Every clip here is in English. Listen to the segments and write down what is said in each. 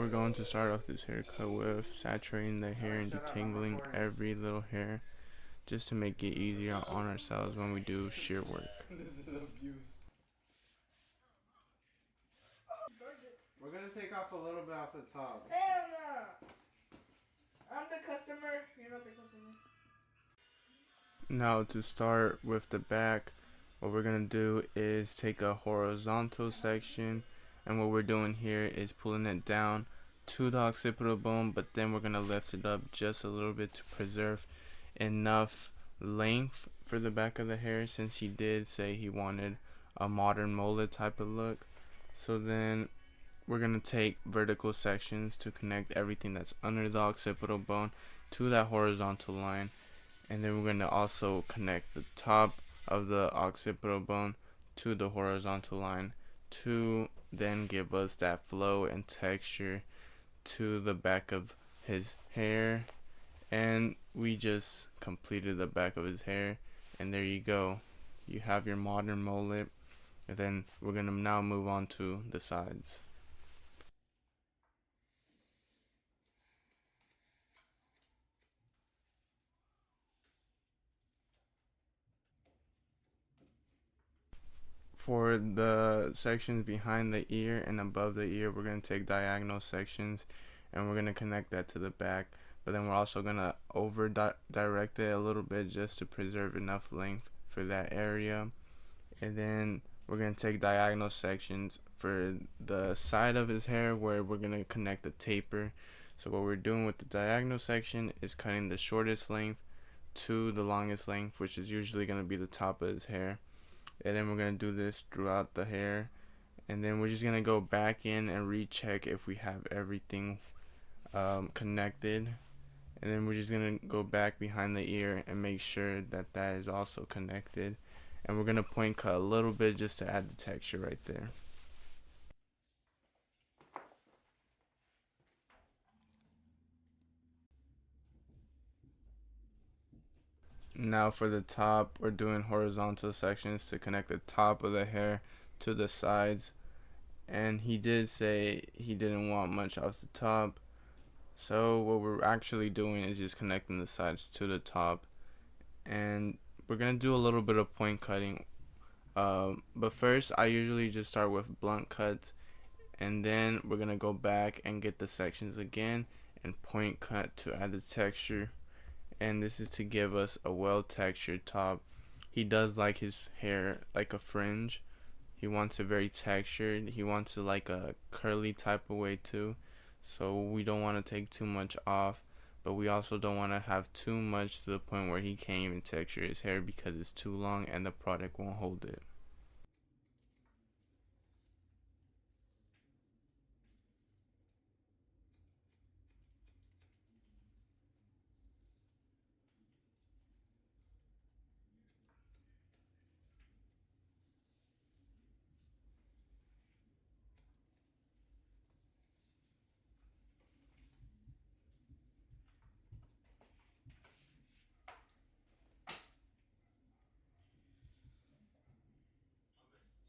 We're going to start off this haircut with saturating the hair and detangling every little hair just to make it easier on ourselves when we do shear work. This is abuse. We're gonna take off a little bit off the top. Hell no! I'm the customer. You're not the customer. Now to start with the back, what we're going to do is take a horizontal section, and what we're doing here is pulling it down to the occipital bone, but then we're going to lift it up just a little bit to preserve enough length for the back of the hair, since he did say he wanted a modern mullet type of look. So then we're going to take vertical sections to connect everything that's under the occipital bone to that horizontal line, and then we're going to also connect the top of the occipital bone to the horizontal line to then give us that flow and texture to the back of his hair. And we just completed the back of his hair, and there you go, you have your modern mullet. And then we're going to now move on to the sides. For the sections behind the ear and above the ear, we're going to take diagonal sections and we're going to connect that to the back, but then we're also going to over direct it a little bit just to preserve enough length for that area. And then we're going to take diagonal sections for the side of his hair where we're going to connect the taper. So what we're doing with the diagonal section is cutting the shortest length to the longest length, which is usually going to be the top of his hair. And then we're going to do this throughout the hair, and then we're just going to go back in and recheck if we have everything connected. And then we're just going to go back behind the ear and make sure that that is also connected, and we're going to point cut a little bit just to add the texture right there. Now for the top, we're doing horizontal sections to connect the top of the hair to the sides, and he did say he didn't want much off the top, so what we're actually doing is just connecting the sides to the top. And we're gonna do a little bit of point cutting, but first I usually just start with blunt cuts, and then we're gonna go back and get the sections again and point cut to add the texture. And this is to give us a well textured top. He does like his hair like a fringe. He wants it very textured. He wants it like a curly type of way too. So we don't want to take too much off, but we also don't want to have too much to the point where he can't even texture his hair because it's too long and the product won't hold it.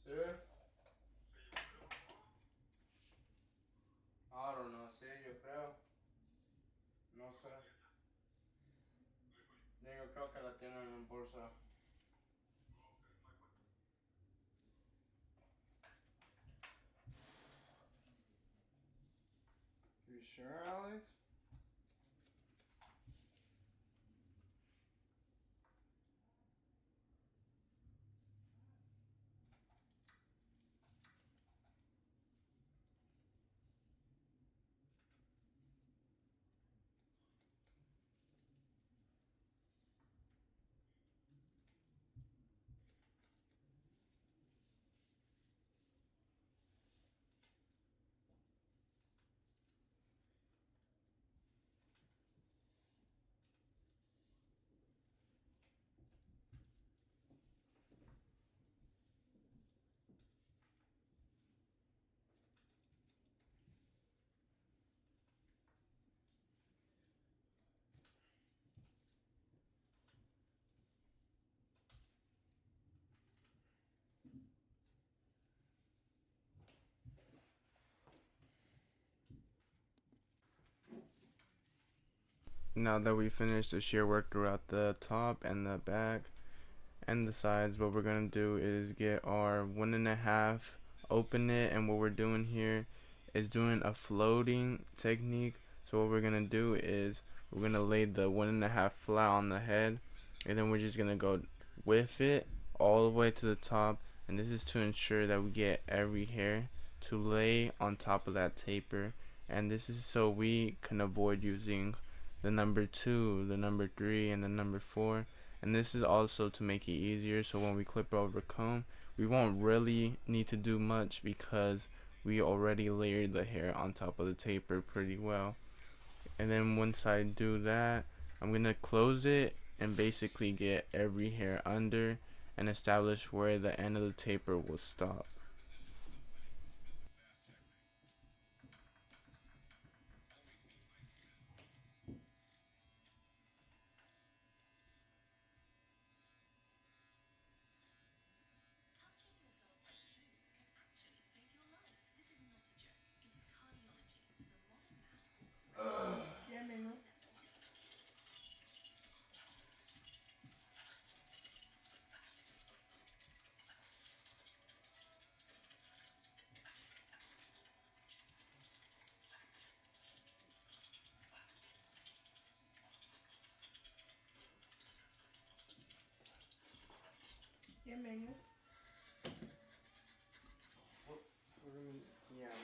¿Sí? I don't know, sí, yo creo. No sé. Yo creo que la tienen en bolsa. You sure, Alex? Now that we finished the shear work throughout the top and the back and the sides, what we're gonna do is get our 1.5, open it, and what we're doing here is doing a floating technique. So what we're gonna do is we're gonna lay the 1.5 flat on the head, and then we're just gonna go with it all the way to the top, and this is to ensure that we get every hair to lay on top of that taper, and this is so we can avoid using the number 2, the number 3, and the number 4. And this is also to make it easier, so when we clip over comb, we won't really need to do much because we already layered the hair on top of the taper pretty well. And then once I do that, I'm gonna close it and basically get every hair under and establish where the end of the taper will stop. Ya menos. Ya menos. Yeah,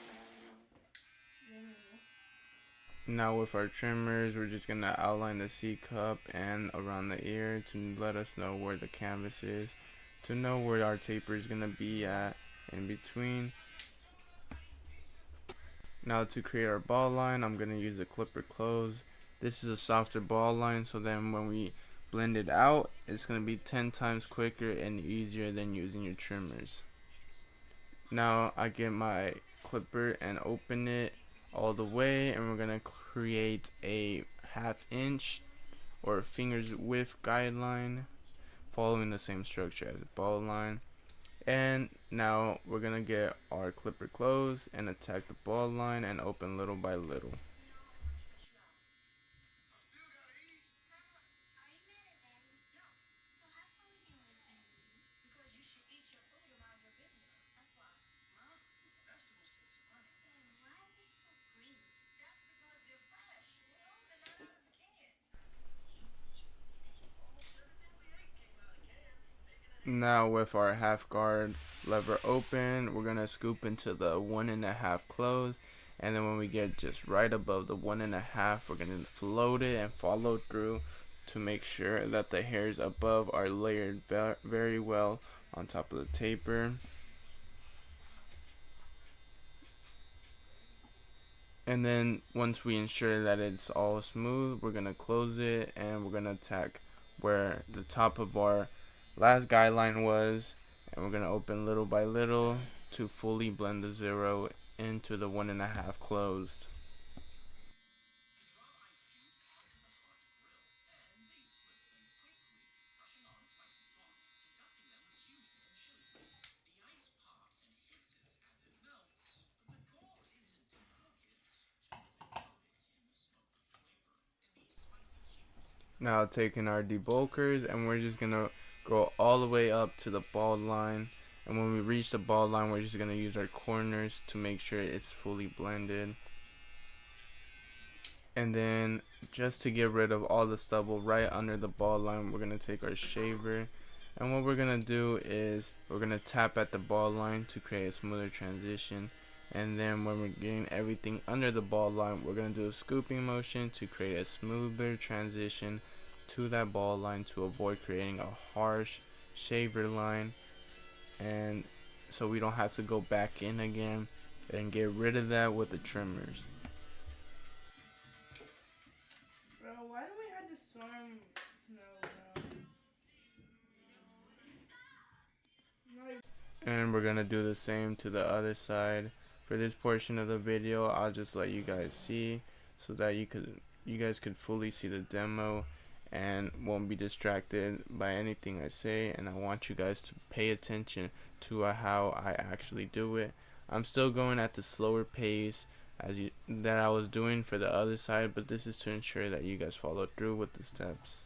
man. Now with our trimmers, we're just gonna outline the C cup and around the ear to let us know where the canvas is, to know where our taper is gonna be at in between. Now to create our ball line, I'm gonna use a clipper close. This is a softer ball line, so then when we blend it out, it's gonna be 10 times quicker and easier than using your trimmers. Now I get my clipper and open it all the way, and we're gonna create a 1/2 inch or fingers width guideline following the same structure as a ball line. And now we're gonna get our clipper closed and attack the ball line and open little by little. Now with our half guard lever open, we're gonna scoop into the 1.5 close, and then when we get just right above the 1.5, we're gonna float it and follow through to make sure that the hairs above are layered very well on top of the taper. And then once we ensure that it's all smooth, we're gonna close it and we're gonna attack where the top of our last guideline was, and we're gonna open little by little to fully blend the 0 into the 1.5 closed. Now taking our debulkers, and we're just gonna go all the way up to the ball line, and when we reach the ball line, we're just gonna use our corners to make sure it's fully blended. And then just to get rid of all the stubble right under the ball line, we're gonna take our shaver, and what we're gonna do is we're gonna tap at the ball line to create a smoother transition. And then when we're getting everything under the ball line, we're gonna do a scooping motion to create a smoother transition to that ball line to avoid creating a harsh shaver line, and so we don't have to go back in again and get rid of that with the trimmers. Bro, why do we have to storm snow, bro? And we're gonna do the same to the other side. For this portion of the video, I'll just let you guys see so that you guys could fully see the demo and won't be distracted by anything I say, and I want you guys to pay attention to how I actually do it. I'm still going at the slower pace that I was doing for the other side, but this is to ensure that you guys follow through with the steps.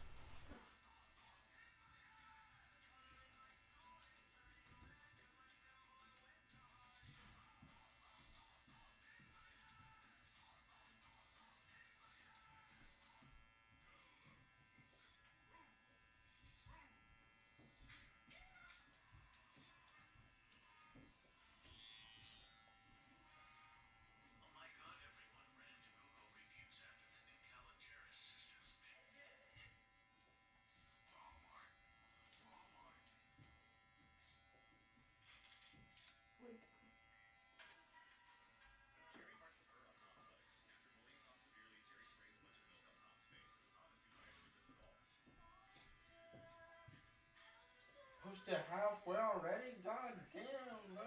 Wait. Pushed it halfway already? God damn, bro.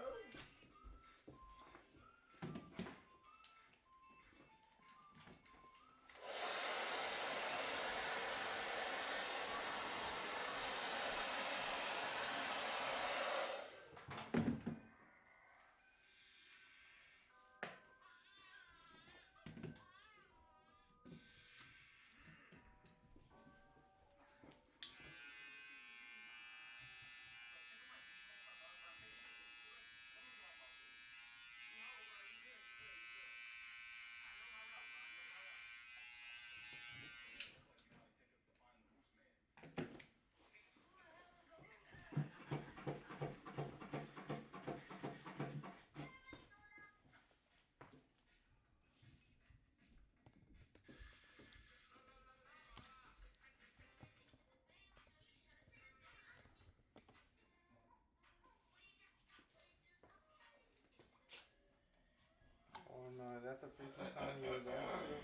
Oh no, is that the freaking sound you were going to?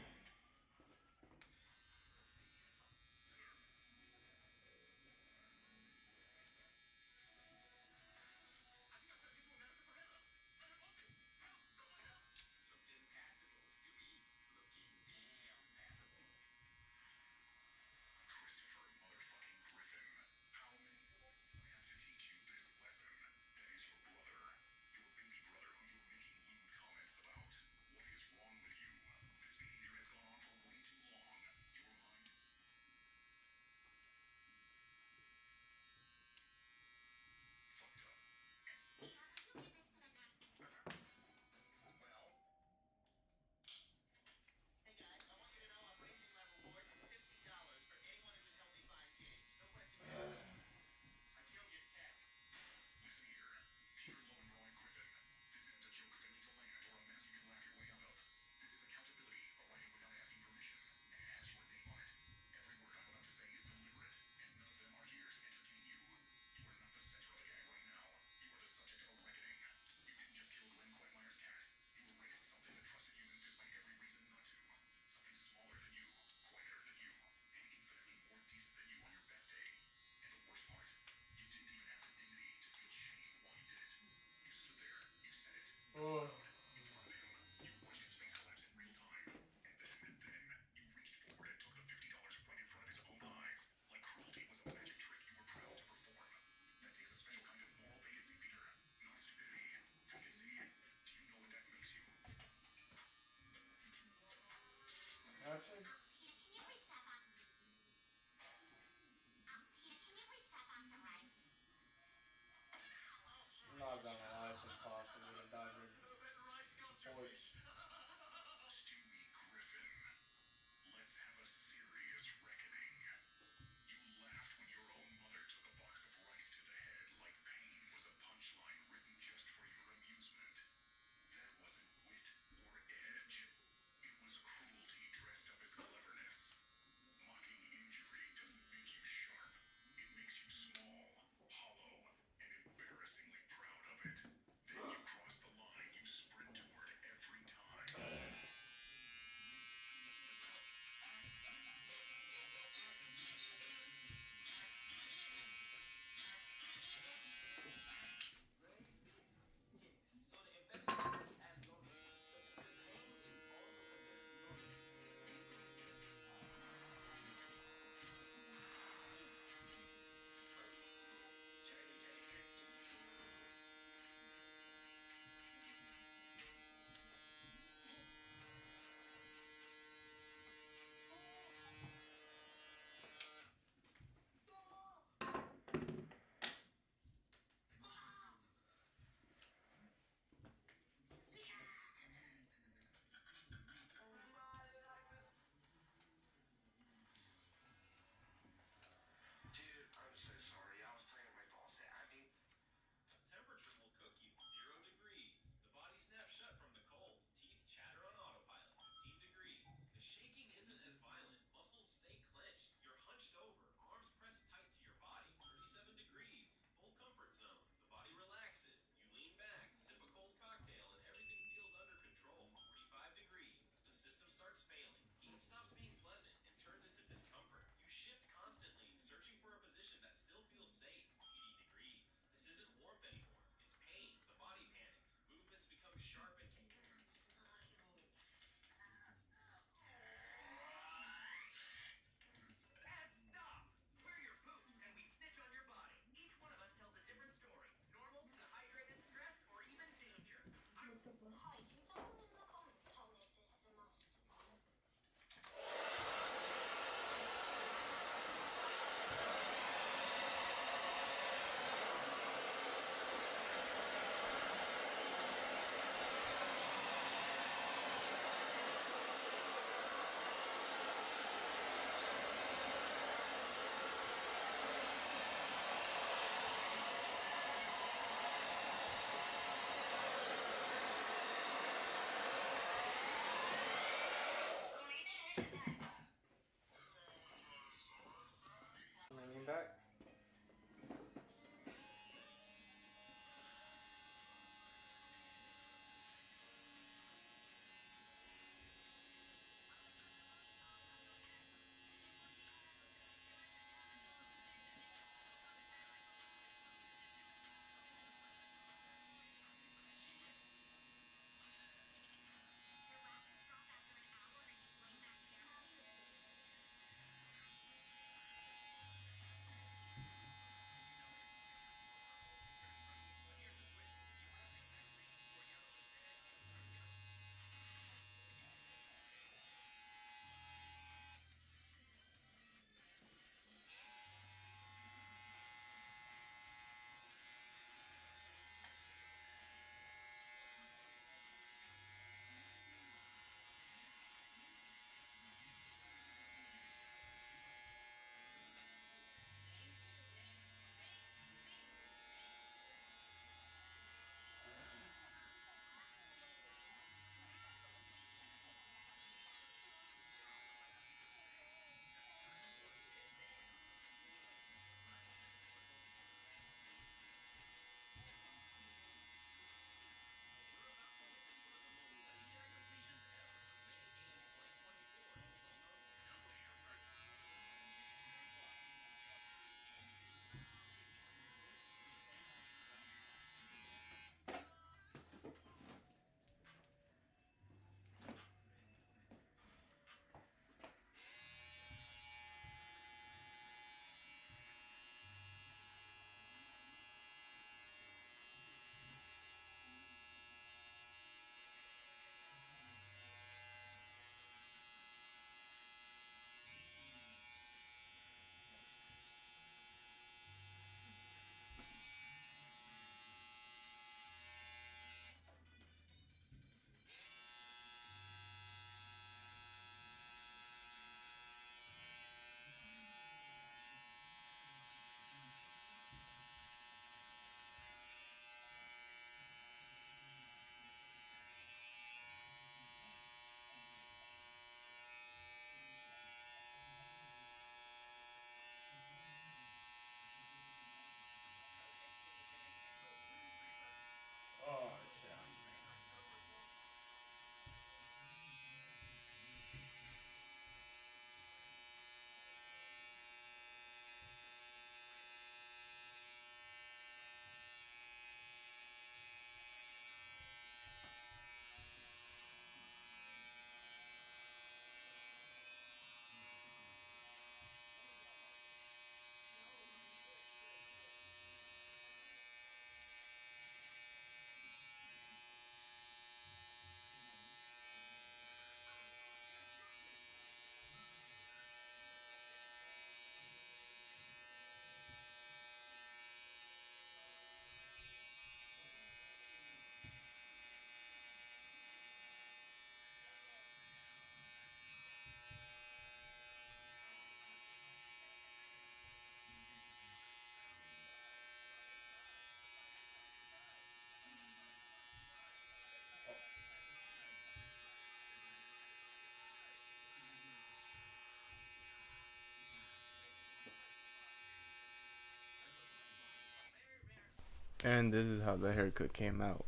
And this is how the haircut came out.